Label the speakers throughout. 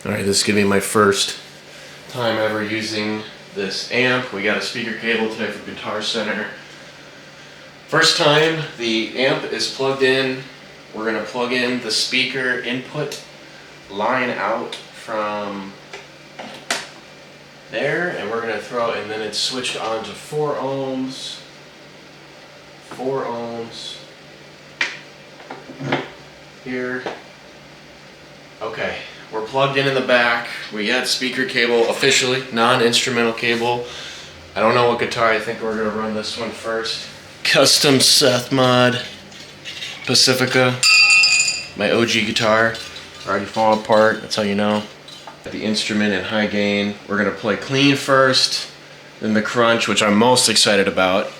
Speaker 1: Alright, this is gonna be my first time ever using this amp. We got a speaker cable today from Guitar Center. First time the amp is plugged in. We're gonna plug in the speaker input line out from there, and we're gonna throw, and then it's switched on to 4 ohms. 4 ohms. Here. Okay, we're plugged in the back. We got speaker cable officially, non-instrumental cable. I don't know what guitar. I think we're gonna run this one first. Custom Seth Mod Pacifica, my OG guitar. Already falling apart. That's how you know. The instrument in high gain. We're gonna play clean first, then the crunch, which I'm most excited about.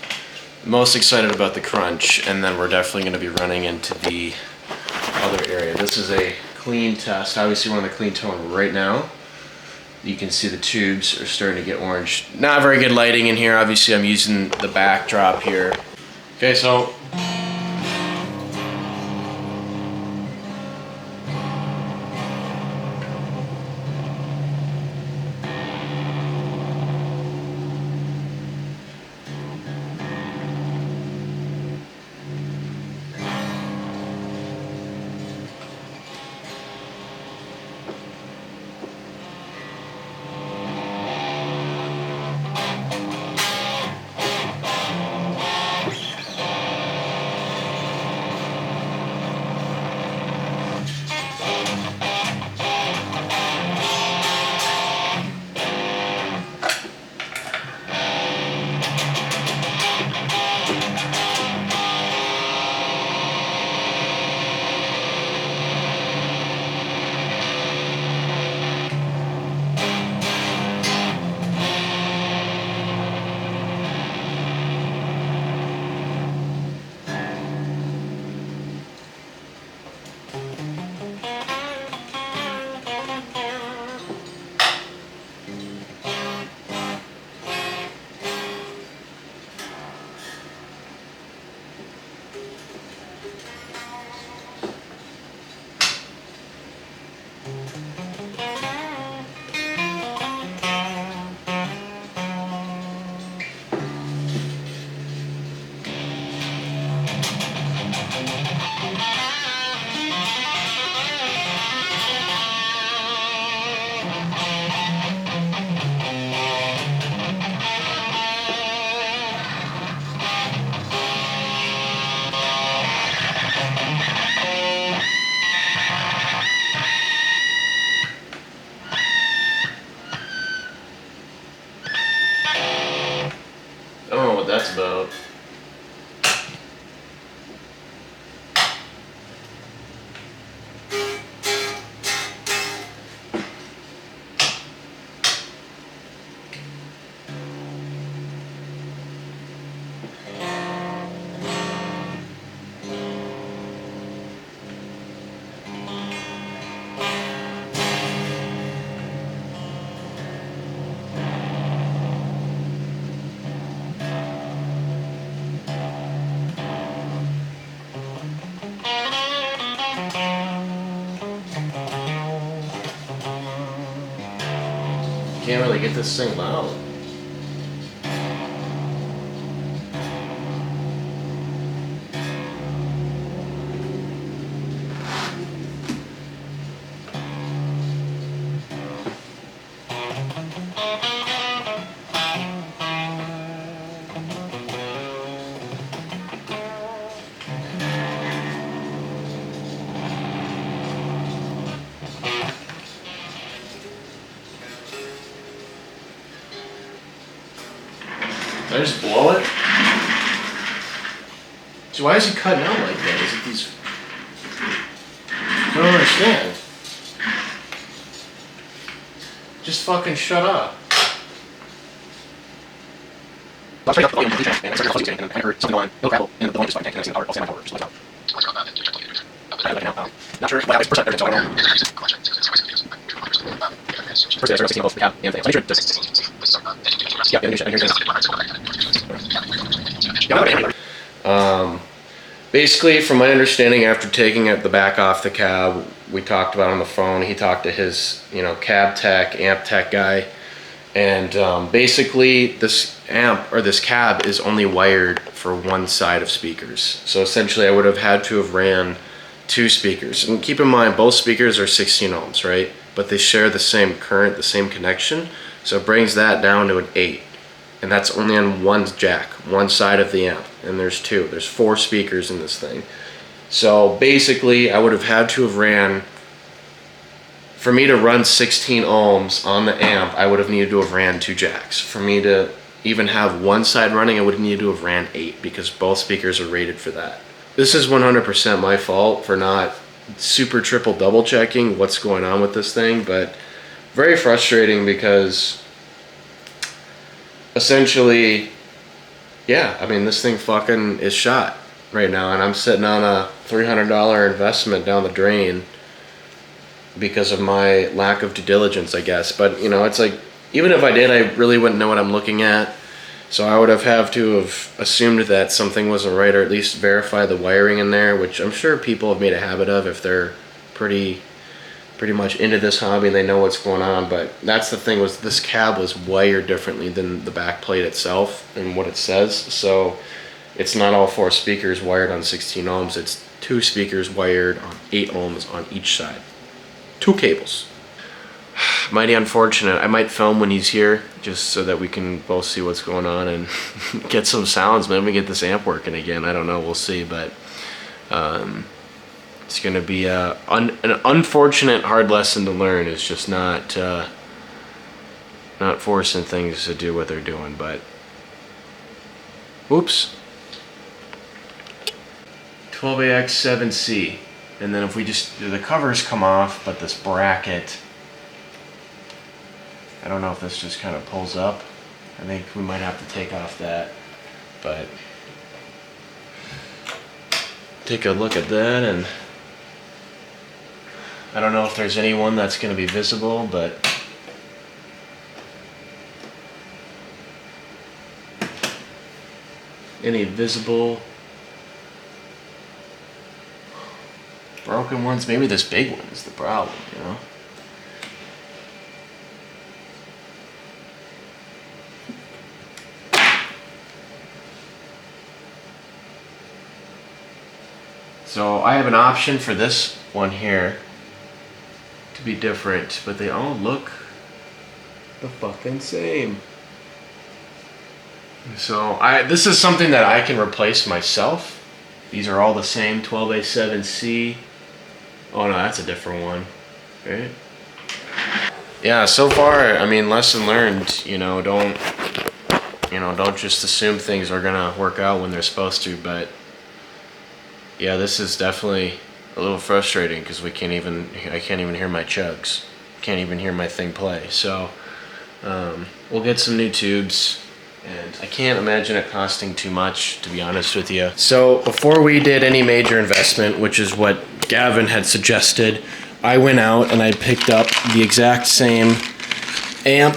Speaker 1: Most excited about the crunch, and then we're definitely gonna be running into the other area. This is a clean test. Obviously we're on the clean tone right now. You can see the tubes are starting to get orange. Not very good lighting in here. Obviously I'm using the backdrop here. Okay, so I don't know what that's about. Can't really get this thing loud. Did I just blow it? So why is he cutting out like that? Is it these... I don't understand. Just fucking shut up. I turned up the volume and I started fuzzy and I heard something on no gravel and the volume just fucking tanked and I seen the power, I'll stand my power, just like that. Not sure what percent there, so I don't know. First day I started 16 volts for the cab and thing. So I made sure this. Yeah, I hear basically, from my understanding, after taking the back off the cab, we talked about it on the phone. He talked to his, cab tech, amp tech guy, and basically this amp or this cab is only wired for one side of speakers. So essentially, I would have had to have ran 2 speakers. And keep in mind, both speakers are 16 ohms, right? But they share the same current, the same connection. So it brings that down to an 8. And that's only on one jack, one side of the amp. And there's 2. There's 4 speakers in this thing. So basically, I would have had to have ran, for me to run 16 ohms on the amp, I would have needed to have ran 2 jacks. For me to even have one side running, I would have needed to have ran 8 because both speakers are rated for that. This is 100% my fault for not super triple double checking what's going on with this thing, but very frustrating because essentially, yeah, I mean, this thing fucking is shot right now, and I'm sitting on a $300 investment down the drain because of my lack of due diligence, I guess. But it's like, even if I did, I really wouldn't know what I'm looking at. So I would have to have assumed that something wasn't right, or at least verify the wiring in there, which I'm sure people have made a habit of if they're pretty much into this hobby and they know what's going on. But that's the thing, was this cab was wired differently than the back plate itself and what it says. So it's not all 4 speakers wired on 16 ohms. It's 2 speakers wired on 8 ohms on each side. 2 cables. Mighty unfortunate. I might film when he's here just so that we can both see what's going on and get some sounds. Maybe we get this amp working again. I don't know. We'll see. But it's going to be an unfortunate, hard lesson to learn. It's just not forcing things to do what they're doing. But oops. 12AX7C. And then if we just, the covers come off, but this bracket, I don't know if this just kind of pulls up. I think we might have to take off that, but take a look at that, and I don't know if there's anyone that's going to be visible, but any visible broken ones. Maybe this big one is the problem, So I have an option for this one here to be different, but they all look the fucking same. So this is something that I can replace myself. These are all the same, 12A7C. Oh no, that's a different one, right? Yeah, so far, I mean, lesson learned, don't just assume things are gonna work out when they're supposed to, but yeah, this is definitely a little frustrating because I can't even hear my chugs. Can't even hear my thing play. So we'll get some new tubes, and I can't imagine it costing too much, to be honest with you. So before we did any major investment, which is what Gavin had suggested, I went out and I picked up the exact same amp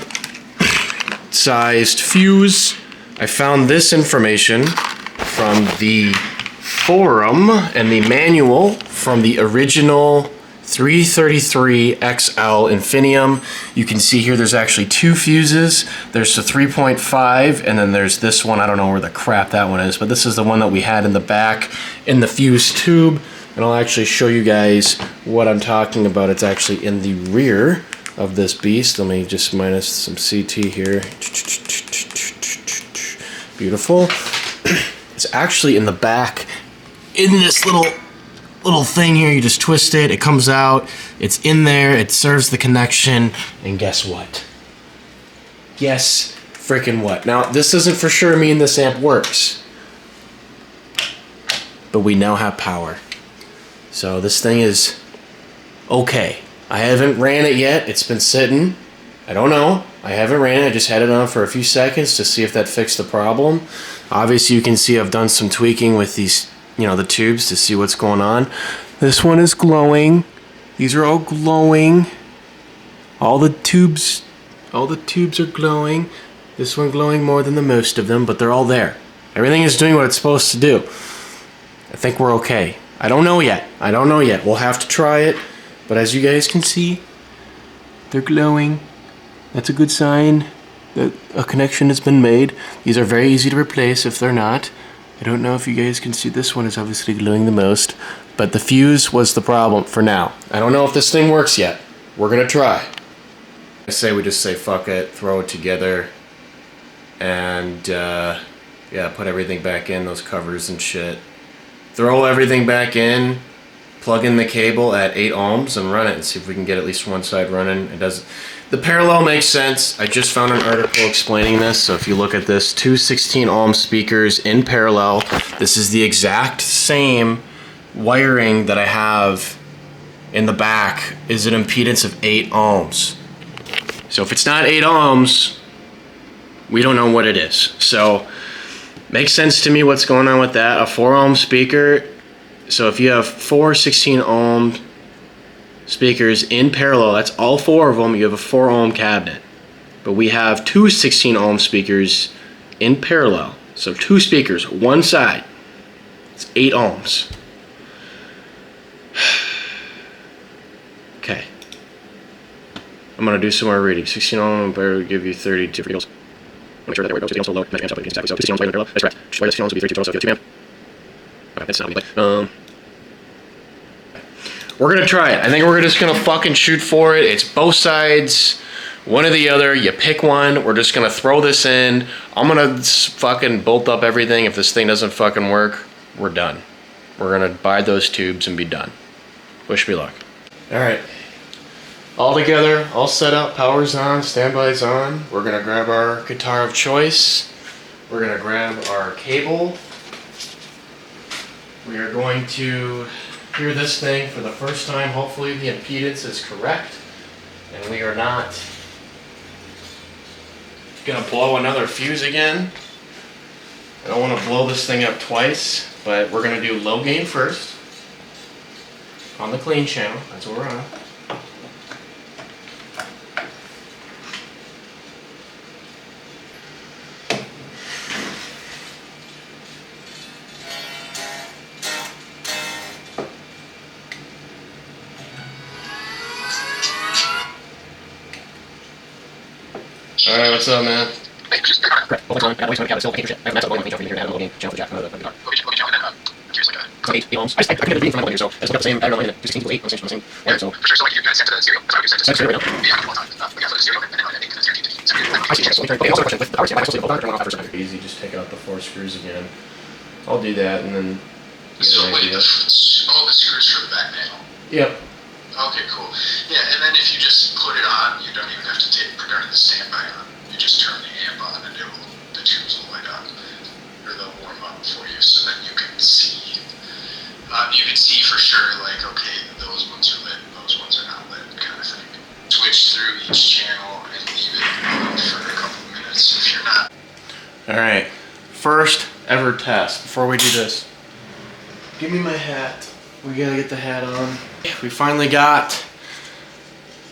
Speaker 1: sized fuse. I found this information from the forum and the manual from the original 333XL Infinium. You can see here there's actually 2 fuses. There's the 3.5 and then there's this one. I don't know where the crap that one is, but this is the one that we had in the back in the fuse tube. And I'll actually show you guys what I'm talking about. It's actually in the rear of this beast. Let me just minus some CT here. Beautiful. It's actually in the back in this little thing here. You just twist it, it comes out, it's in there, it serves the connection, and guess what? Guess freaking what? Now, this doesn't for sure mean this amp works, but we now have power. So this thing is okay. I haven't ran it yet. It's been sitting. I don't know. I haven't ran it. I just had it on for a few seconds to see if that fixed the problem. Obviously, you can see I've done some tweaking with these, the tubes to see what's going on. This one is glowing. These are all glowing. All the tubes are glowing. This one glowing more than the most of them, but they're all there. Everything is doing what it's supposed to do. I think we're okay. I don't know yet. We'll have to try it. But as you guys can see, they're glowing. That's a good sign that a connection has been made. These are very easy to replace if they're not. I don't know if you guys can see, this one is obviously glowing the most, but the fuse was the problem for now. I don't know if this thing works yet. We're gonna try. I say we just say fuck it, throw it together, and yeah, put everything back in, those covers and shit. Throw everything back in, plug in the cable at 8 ohms and run it and see if we can get at least one side running. It doesn't. The parallel makes sense. I just found an article explaining this. So if you look at this, two 16 ohm speakers in parallel. This is the exact same wiring that I have in the back is an impedance of 8 ohms. So if it's not 8 ohms, we don't know what it is. So makes sense to me what's going on with that. A 4 ohm speaker. So if you have 4 16 ohm speakers in parallel, that's all 4 of them, you have a 4 ohm cabinet. But we have two 16 ohm speakers in parallel. So 2 speakers, one side. It's 8 ohms. Okay. I'm going to do some more reading. 16 ohm will give you 32 volts. Make sure that there we go. 16 ohms low. Measure amps up exactly. So 16 ohms right in parallel. That's correct. Wire this 16 ohms will be 32 volts, so 2 amp. Okay, that's not me. We're gonna try it. I think we're just gonna fucking shoot for it. It's both sides, one or the other. You pick one. We're just gonna throw this in. I'm gonna fucking bolt up everything. If this thing doesn't fucking work, we're done. We're gonna buy those tubes and be done. Wish me luck. All right. All together, all set up, power's on, standby's on. We're gonna grab our guitar of choice. We're gonna grab our cable. We are going to hear this thing for the first time. Hopefully the impedance is correct and we are not gonna blow another fuse again. I don't want to blow this thing up twice, but we're gonna do low gain first on the clean channel. That's what we're on. Alright, what's up, man? Correct. Well, on. I always want to still paint shit. I have a volume here to add a low gain channel for jack on the guitar. So 8 ohms. I couldn't read from my one here, so I just looked up the same, I don't know, 16 to 8 on the same wire, so. For sure, so like you guys sent to the stereo. That's why we sent to the stereo. Yeah, one time. We got the stereo, and then I think the stereo to I see, so okay, also a question with the power supply, I supposed to hold on off first. Easy, just take out the 4 screws again. I'll do that, and then get an idea.
Speaker 2: Oh, the screws for the back panel.
Speaker 1: Yep.
Speaker 2: Okay, cool. Yeah, and then if you just put it on, you don't even have to turn the standby on. You just turn the amp on and the tubes will light up, or they'll warm up for you, so then you can see. You can see for sure, like, okay, those ones are lit, those ones are not lit, kind of thing. Switch through each channel and leave it on for a couple of minutes if you're not.
Speaker 1: All right, first ever test. Before we do this, give me my hat. We gotta get the hat on. We finally got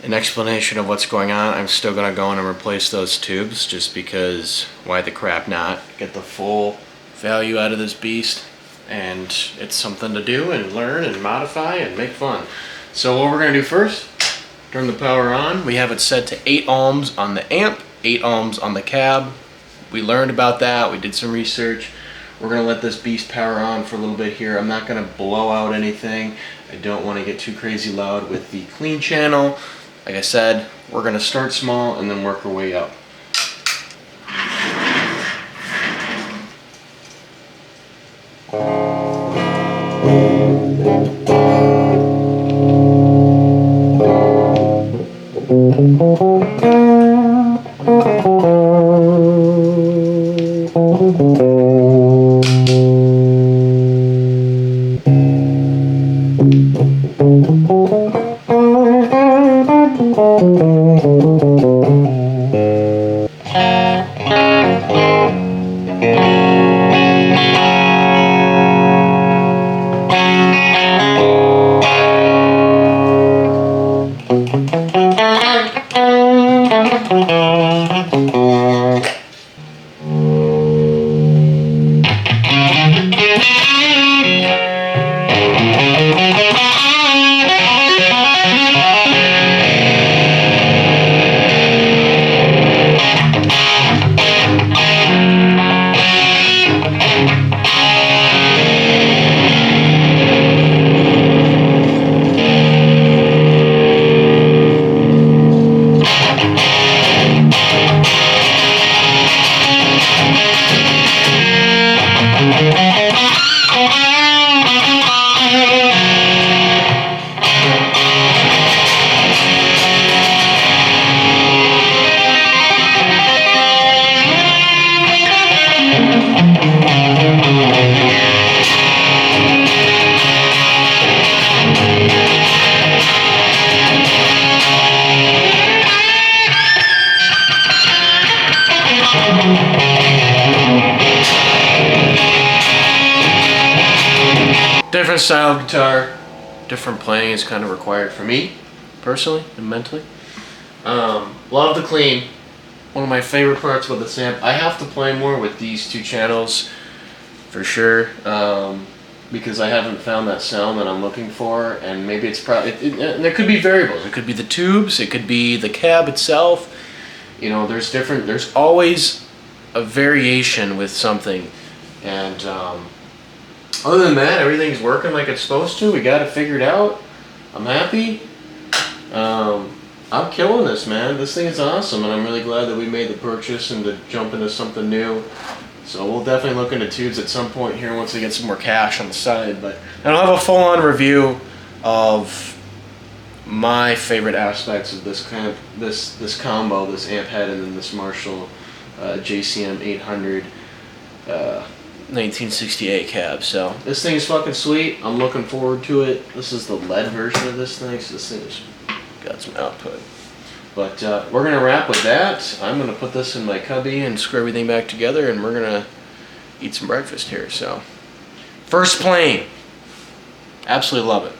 Speaker 1: an explanation of what's going on. I'm still gonna go in and replace those tubes just because why the crap not? Get the full value out of this beast, and it's something to do and learn and modify and make fun. So what we're gonna do first, turn the power on. We have it set to 8 ohms on the amp, 8 ohms on the cab. We learned about that, we did some research. We're gonna let this beast power on for a little bit here. I'm not gonna blow out anything. I don't wanna get too crazy loud with the clean channel. Like I said, we're gonna start small and then work our way up. different style of guitar, different playing is kind of required for me, personally and mentally. Love the clean. One of my favorite parts about this amp. I have to play more with these two channels, for sure, because I haven't found that sound that I'm looking for, and maybe it's probably, there could be variables. It could be the tubes, it could be the cab itself. You know, there's always a variation with something, and other than that, everything's working like it's supposed to. We got it figured out. I'm happy. I'm killing this, man. This thing is awesome, and I'm really glad that we made the purchase and to jump into something new. So we'll definitely look into tubes at some point here once we get some more cash on the side. But I don't have a full-on review of my favorite aspects of this this combo, this amp head, and then this Marshall JCM 800 1968 cab. So this thing is fucking sweet. I'm looking forward to it. This is the lead version of this thing, so this thing has got some output. But we're gonna wrap with that. I'm gonna put this in my cubby and screw everything back together, and we're gonna eat some breakfast here. So first playing, absolutely love it.